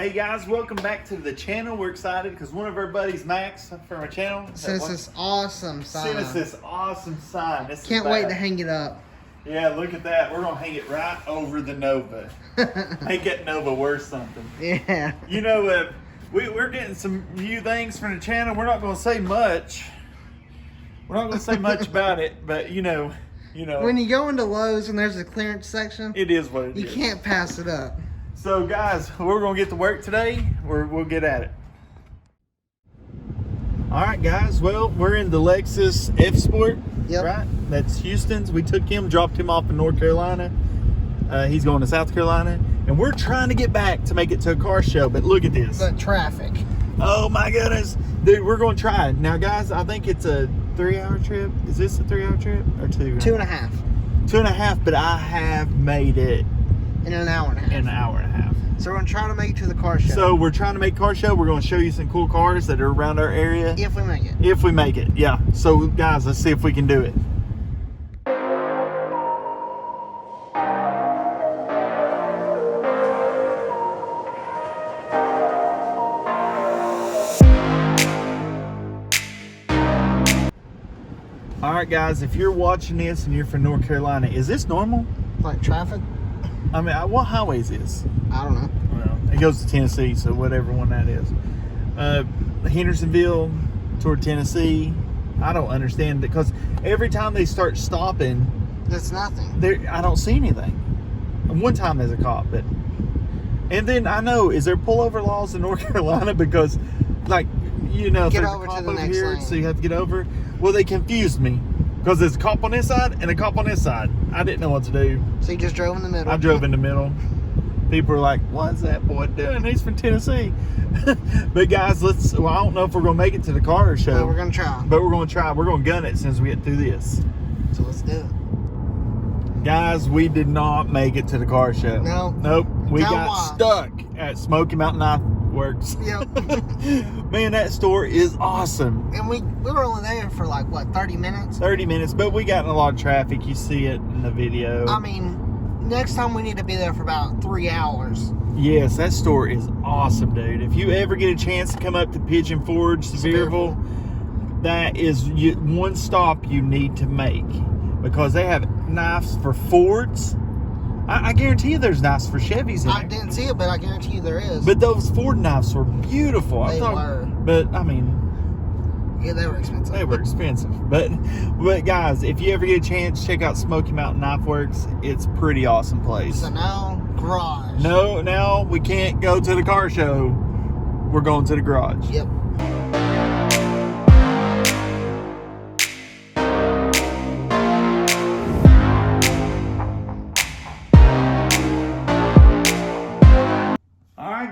Hey guys, welcome back to the channel. We're excited because one of our buddies, Max, from our channel, sent us this awesome sign. Sent us this awesome sign. Can't wait to hang it up. Yeah, look at that. We're gonna hang it right over the Nova. Make that Nova worth something. Yeah. You know, we're getting some new things from the channel. We're not gonna say much. We're not gonna say much about it, but you know. When you go into Lowe's and there's a clearance section, it is what it is. You can't pass it up. So guys, we're gonna get to work today. We'll get at it. All right, guys. Well, we're in the Lexus F Sport. Yep. Right. That's Houston's. We took him, dropped him off in North Carolina. He's going to South Carolina, and we're trying to get back to make it to a car show. But look at this. The traffic. Oh my goodness, dude. We're gonna try it now, guys. I think it's a 3-hour trip. Is this a 3-hour trip or 2? 2.5. 2.5. But I have made it in an hour and a half. In an hour and a half. So we're gonna try to make it to the car show. So we're trying to make car show. We're gonna show you some cool cars that are around our area. If we make it. If we make it, yeah. So guys, let's see if we can do it. All right, guys, if you're watching this and you're from North Carolina, is this normal? Like traffic? I mean, what highway is this? I don't know. Well, it goes to Tennessee, so whatever one that is. Hendersonville toward Tennessee. I don't understand it because every time they start stopping, there's nothing. I don't see anything. One time there's a cop, but and then I know, is there pullover laws in North Carolina? Because, like, you know, get there's over a cop to the over next here, lane. so you have to get over. Well, they confused me because there's a cop on this side and a cop on this side. I didn't know what to do. So you just drove in the middle? I drove in the middle. People are like, what's that boy doing? He's from Tennessee. But guys, well, I don't know if we're going to make it to the car show. Well, we're going to try. But we're going to try. We're going to gun it as soon as we get through this. So let's do it. Guys, we did not make it to the car show. No. Nope. We got stuck at Smoky Mountain Knife Works. Yep. Man, that store is awesome. And we were only there for like, what, 30 minutes? 30 minutes, but we got in a lot of traffic. You see it in the video. I mean, next time we need to be there for about 3 hours. Yes, that store is awesome, dude. If you ever get a chance to come up to Pigeon Forge, Sevierville, that is one stop you need to make because they have knives for Fords. I guarantee you there's knives for Chevys in there. I didn't see it, but I guarantee you there is. But those Ford knives were beautiful. They were. But, I mean... yeah, they were expensive. They were expensive. But guys, if you ever get a chance, check out Smoky Mountain Knife Works. It's a pretty awesome place. So now, garage. No, now we can't go to the car show. We're going to the garage. Yep.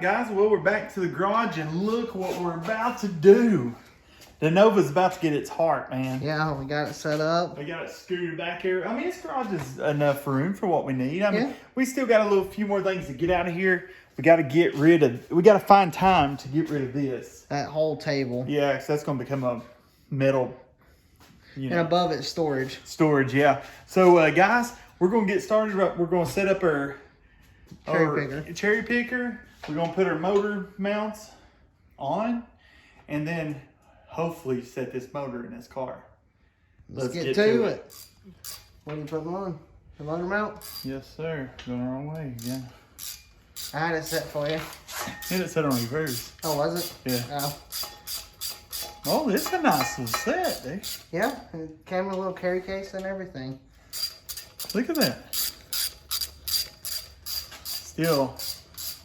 Guys, well, we're back to the garage and look what we're about to do. The Nova's about to get its heart, man. Yeah, we got it set up. We got it scooted back here. I mean, this garage is enough room for what we need. I mean, we still got a few more things to get out of here. We got to find time to get rid of this. That whole table. Yeah, because that's going to become a metal, and above it, storage. Storage, yeah. So, guys, we're going to get started. We're going to set up our cherry picker. We're going to put our motor mounts on and then hopefully set this motor in this car. Let's get to it. What do you put them on? The motor mount? Yes, sir. Going the wrong way again. I had it set for you. Had it set on reverse. Oh, was it? Yeah. Oh, this is a nice little set, dude. Yeah, it came with a little carry case and everything. Look at that. Still...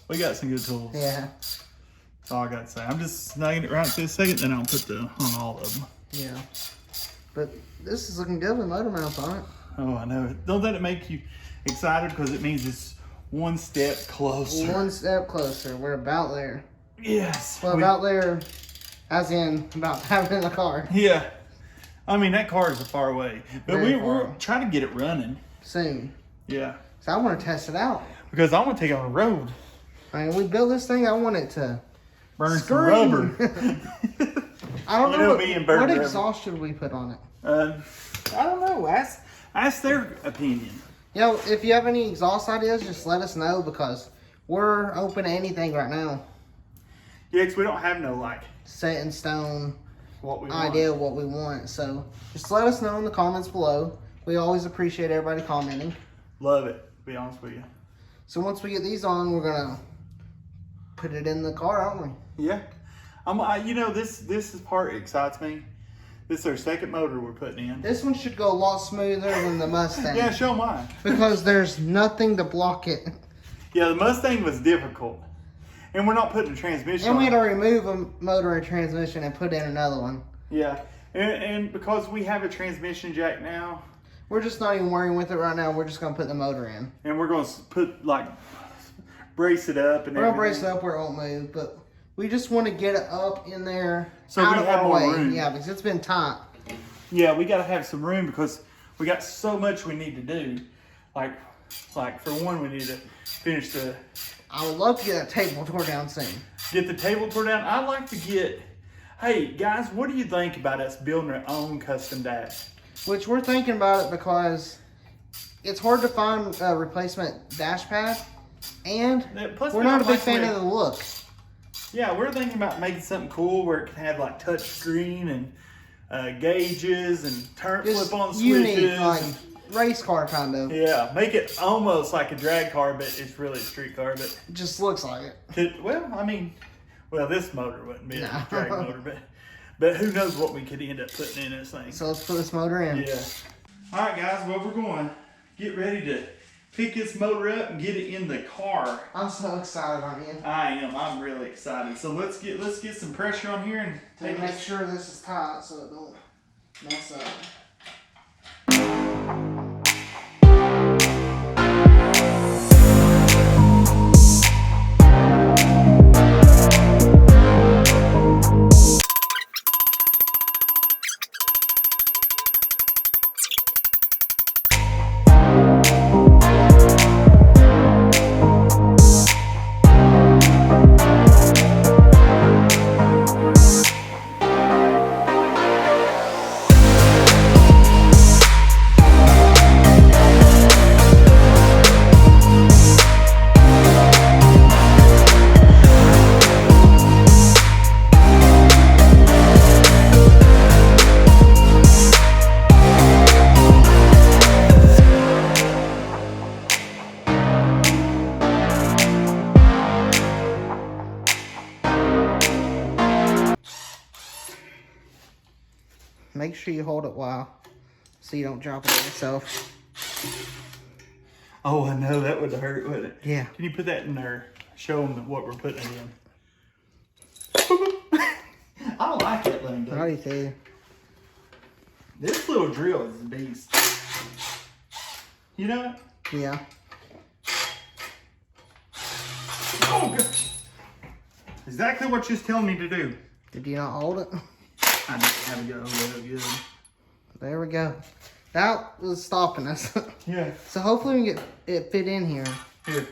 we got some good tools. Yeah. That's all I got to say. I'm just snagging it right this second, then I'll put on all of them. Yeah. But this is looking good with motor mounts on it. Oh, I know. Don't let it make you excited because it means it's one step closer. One step closer. We're about there. Yes. Well, about there, as in about having in the car. Yeah. I mean, that car is far away. But we're trying to get it running. Soon. Yeah. So I want to test it out. Because I want to take it on the road. I mean, we built this thing, I want it to burn some rubber. I don't know what exhaust should we put on it? I don't know. Ask their opinion. You know, if you have any exhaust ideas, just let us know because we're open to anything right now. Yeah, because we don't have no like set in stone what we idea want. of what we want. So just let us know in the comments below. We always appreciate everybody commenting. Love it, to be honest with you. So once we get these on, we're gonna put it in the car, aren't we? Yeah. You know, this part excites me. This is our second motor we're putting in. This one should go a lot smoother than the Mustang. Yeah, show mine. Because there's nothing to block it. Yeah, the Mustang was difficult. And we're not putting a transmission And we had on. to remove a motor and transmission and put in another one. Yeah. And because we have a transmission jack now. We're just not even worrying with it right now. We're just going to put the motor in. And we're going to put, like, brace it up and We're going to everything. brace it up where it won't move. But we just want to get it up in there. So out we of have our more way. room. Yeah, because it's been tight. Yeah, we got to have some room because we got so much we need to do. Like for one, we need to finish I would love to get that table tore down soon. get the table tore down. I'd like to get, hey guys, what do you think about us building our own custom dash? Which we're thinking about it because it's hard to find a replacement dash pad. And Plus, we're we not a don't big fan like of the look. Yeah, we're thinking about making something cool where it can have like touch screen and gauges and turn Just flip on unique, switches. like and- race car kind of. yeah, make it almost like a drag car, but it's really a street car. But It just looks like it. well, I mean, this motor wouldn't be No. a drag motor, but who knows what we could end up putting in this thing. So let's put this motor in. Yeah. All right, guys. Well, we're going to get ready to pick this motor up and get it in the car. I'm so excited, aren't you? I am. I'm really excited. So let's get some pressure on here and And make sure this is tight so it don't mess up. Make sure you hold it well so you don't drop it on yourself. Oh, I know that would hurt, wouldn't it? Yeah. Can you put that in there? Show them what we're putting it in. I don't like that thing, dude. I do too. This little drill is a beast. You know? Yeah. Oh, gosh. Exactly what you're telling me to do. Did you not hold it? I just have to go real good. There we go. That was stopping us. Yeah. So hopefully we can get it fit in here. Here.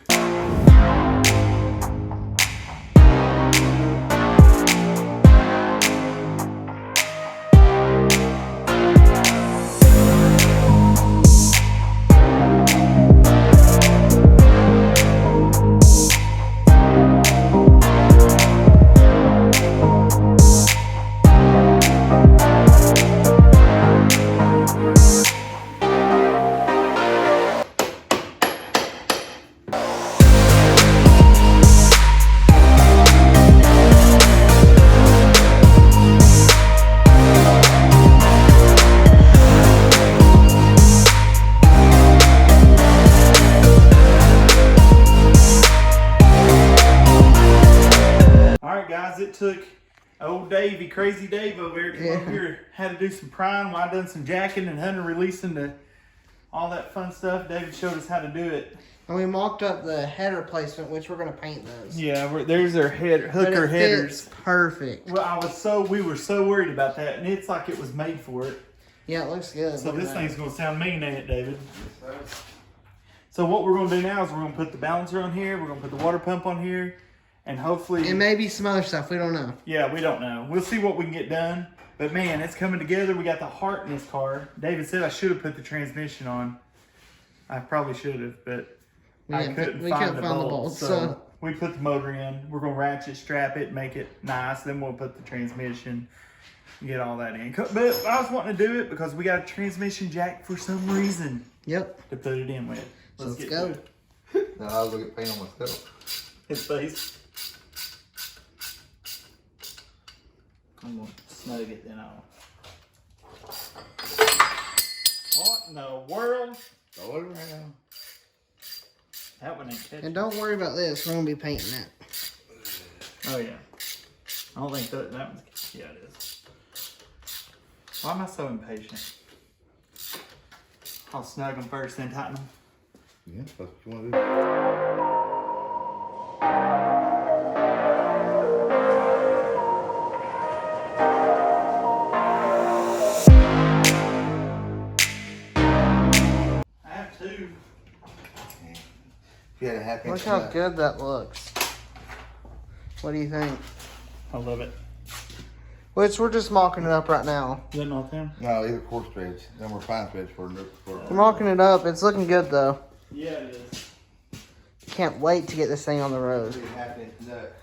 It took old Davey, Crazy Dave over here, come over here, had to do some prying while I done some jacking and Hunter releasing all that fun stuff. David showed us how to do it. And we mocked up the header placement, which we're going to paint those. Yeah, there's our hooker headers. Fits perfect. Well, we were so worried about that, and it's like it was made for it. Yeah, it looks good. So this thing's going to sound mean, ain't it, David? So what we're going to do now is we're going to put the balancer on here, we're going to put the water pump on here, and hopefully... And maybe some other stuff, we don't know. Yeah, we don't know. We'll see what we can get done. But man, it's coming together. We got the heart in this car. David said I should have put the transmission on. I probably should have, but I couldn't find the bolts. So we put the motor in. We're gonna ratchet strap it, make it nice. Then we'll put the transmission, get all that in. But I was wanting to do it because we got a transmission jack for some reason. Yep. To put it in with. Let's go. Now I'll look at paint on myself. His face. I'm gonna snug it then on. What in the world? Throw it around. That one ain't catching. And don't worry about this. We're gonna be painting that. Oh yeah. I don't think that one's. Yeah, it is. Why am I so impatient? I'll snug them first, then tighten them. Yeah, that's what you want to do. I have two. If you had a half inch Look how nut. good that looks. What do you think? I love it. Which we're just mocking it up right now. Is that not them? No, these are coarse threads. Then we're fine threads for We're mocking it up. It's looking good though. Yeah, it is. Can't wait to get this thing on the road. half inch nut.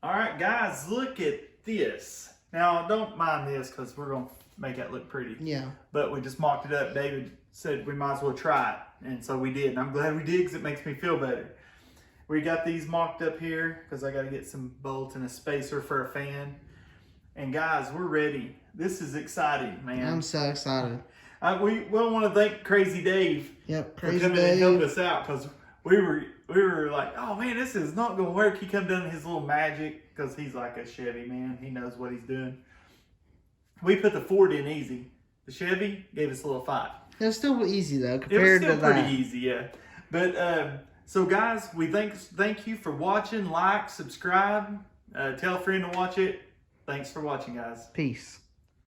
All right, guys, look at this. Now, don't mind this because we're going to make that look pretty. Yeah. But we just mocked it up. David said we might as well try it. And so we did. And I'm glad we did because it makes me feel better. We got these mocked up here because I got to get some bolts and a spacer for a fan. And guys, we're ready. This is exciting, man. I'm so excited. We want to thank Crazy Dave Yep, for Crazy coming and helping Dave. us out because we were like, oh man, this is not gonna work. He come down his little magic because he's like a Chevy man. He knows what he's doing. We put the Ford in easy. The Chevy gave us a little fight. It was still easy though It was compared still to pretty that. easy, yeah. But so guys, we thank you for watching. Like, subscribe, tell a friend to watch it. Thanks for watching, guys. Peace.